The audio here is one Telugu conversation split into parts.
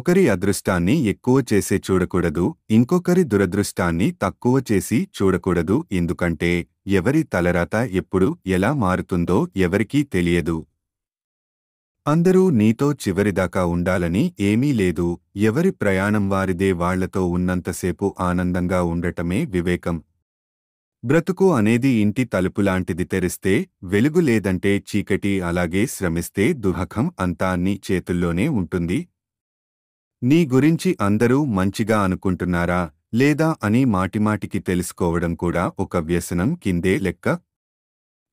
ఒకరి అదృష్టాన్ని ఎక్కువ చేసే చూడకూడదు, ఇంకొకరి దురదృష్టాన్ని తక్కువ చేసి చూడకూడదు. ఎందుకంటే ఎవరి తలరాత ఎప్పుడు ఎలా మారుతుందో ఎవరికీ తెలియదు. అందరూ నీతో చివరిదాకా ఉండాలని ఏమీ లేదు. ఎవరి ప్రయాణం వారిదే. వాళ్లతో ఉన్నంతసేపు ఆనందంగా ఉండటమే వివేకం. బ్రతుకు అనేది ఇంటి తలుపులాంటిది. తెరిస్తే వెలుగు, లేదంటే చీకటి. అలాగే శ్రమిస్తే దుఃఖం అంతా నీ చేతుల్లోనే ఉంటుంది. నీ గురించి అందరూ మంచిగా అనుకుంటున్నారా లేదా అని మాటిమాటికి తెలుసుకోవడం కూడా ఒక వ్యసనం కిందే లెక్క.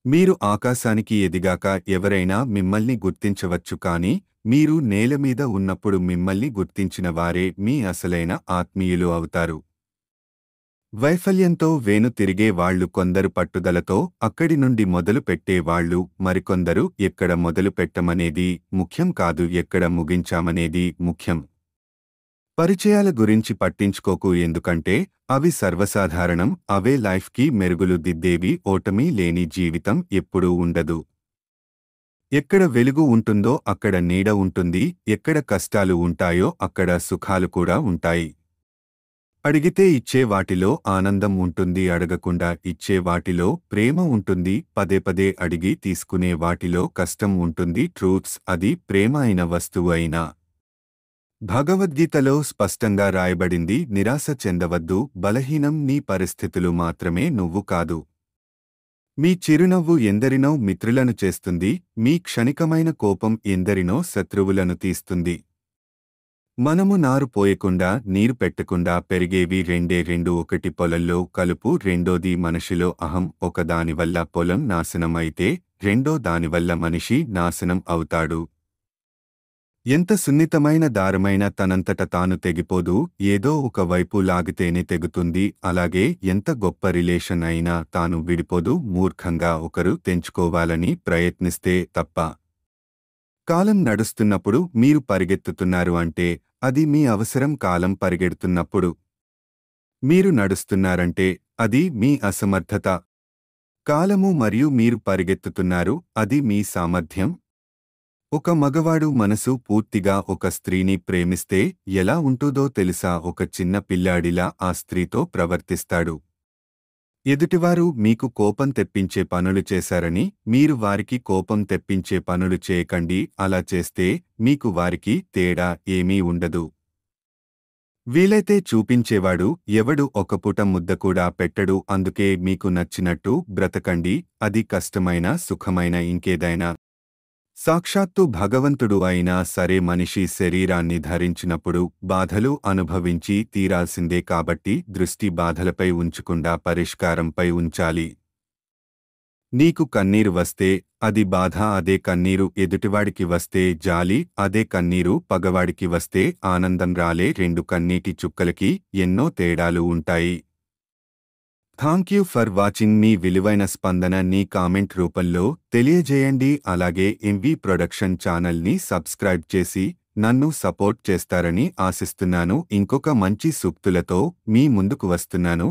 మీరు ఆకాశానికి ఎదిగాక ఎవరైనా మిమ్మల్ని గుర్తించవచ్చు, కానీ మీరు నేలమీద ఉన్నప్పుడు మిమ్మల్ని గుర్తించిన వారే మీ అసలైన ఆత్మీయులు అవుతారు. వైఫల్యంతో వేను తిరిగే వాళ్లు కొందరు, పట్టుదలతో అక్కడి నుండి మొదలు పెట్టేవాళ్లు మరికొందరు. ఎక్కడ మొదలు పెట్టమనేది ముఖ్యం కాదు, ఎక్కడ ముగించామనేది ముఖ్యం. పరిచయాల గురించి పట్టించుకోకు, ఎందుకంటే అవి సర్వసాధారణం. అవే లైఫ్కి మెరుగులు దిద్దేవి. ఓటమి లేని జీవితం ఎప్పుడూ ఉండదు. ఎక్కడ వెలుగు ఉంటుందో అక్కడ నీడ ఉంటుంది. ఎక్కడ కష్టాలు ఉంటాయో అక్కడ సుఖాలు కూడా ఉంటాయి. అడిగితే ఇచ్చే వాటిలో ఆనందం ఉంటుంది, అడగకుండా ఇచ్చే వాటిలో ప్రేమ ఉంటుంది. పదే పదే అడిగి తీసుకునే వాటిలో కష్టం ఉంటుంది. ట్రూత్స్ అది ప్రేమ అయిన వస్తువు అయినా. భగవద్గీతలో స్పష్టంగా రాయబడింది, నిరాశ చెందవద్దు. బలహీనం నీ పరిస్థితులు మాత్రమే, నువ్వు కాదు. మీ చిరునవ్వు ఎందరినో మిత్రులను చేస్తుంది. మీ క్షణికమైన కోపం ఎందరినో శత్రువులను తీస్తుంది. మనము నారు పోయకుండా నీరు పెట్టకుండా పెరిగేవి రెండు. ఒకటి పొలంలో కలుపు, రెండోది మనిషిలో అహం. ఒకదానివల్ల పొలం నాశనం అయితే రెండో దానివల్ల మనిషి నాశనం అవుతాడు. ఎంత సున్నితమైన దారమైన తనంతట తాను తెగిపోదు, ఏదో ఒక వైపు లాగితేనే తెగుతుంది. అలాగే ఎంత గొప్ప రిలేషన్ అయినా తాను విడిపోదు, మూర్ఖంగా ఒకరు తెంచుకోవాలని ప్రయత్నిస్తే తప్ప. కాలం నడుస్తున్నప్పుడు మీరు పరిగెత్తుతున్నారు అంటే అది మీ అవసరం. కాలం పరిగెడుతున్నప్పుడు మీరు నడుస్తున్నారంటే అది మీ అసమర్థత. కాలము మరియు మీరు పరిగెత్తుతున్నారు, అది మీ సామర్థ్యం. ఒక మగవాడు మనసు పూర్తిగా ఒక స్త్రీని ప్రేమిస్తే ఎలా ఉంటుందో తెలుసా? ఒక చిన్న పిల్లాడిలా ఆ స్త్రీతో ప్రవర్తిస్తాడు. ఎదుటివారు మీకు కోపం తెప్పించే పనులు చేశారని మీరు వారికి కోపం తెప్పించే పనులు చేయకండి. అలా చేస్తే మీకు వారికి తేడా ఏమీ ఉండదు. వీలైతే చూపించేవాడు ఎవడు ఒక పూట ముద్ద కూడా పెట్టడు. అందుకే మీకు నచ్చినట్టు బ్రతకండి. అది కష్టమైన సుఖమైన ఇంకేదైనా. సాక్షాత్తు భగవంతుడు అయినా సరే మనిషి శరీరాన్ని ధరించినప్పుడు బాధలు అనుభవించి తీరాల్సిందే. కాబట్టి దృష్టి బాధలపై ఉంచకుండా పరిష్కారంపై ఉంచాలి. నీకు కన్నీరు వస్తే అది బాధ, అదే కన్నీరు ఎదుటివాడికి వస్తే జాలి, అదే కన్నీరు పగవాడికి వస్తే ఆనందం. రాలే రెండు కన్నీటి చుక్కలకి ఎన్నో తేడాలు ఉంటాయి. Thank you for watching. మీ విలువైన స్పందన నీ కామెంట్ రూపంలో తెలియజేయండి. అలాగే ఎంవి ప్రొడక్షన్ ఛానల్ని సబ్స్క్రైబ్ చేసి నన్ను సపోర్ట్ చేస్తారని ఆశిస్తున్నాను. ఇంకొక మంచి సూక్తులతో మీ ముందుకు వస్తున్నాను.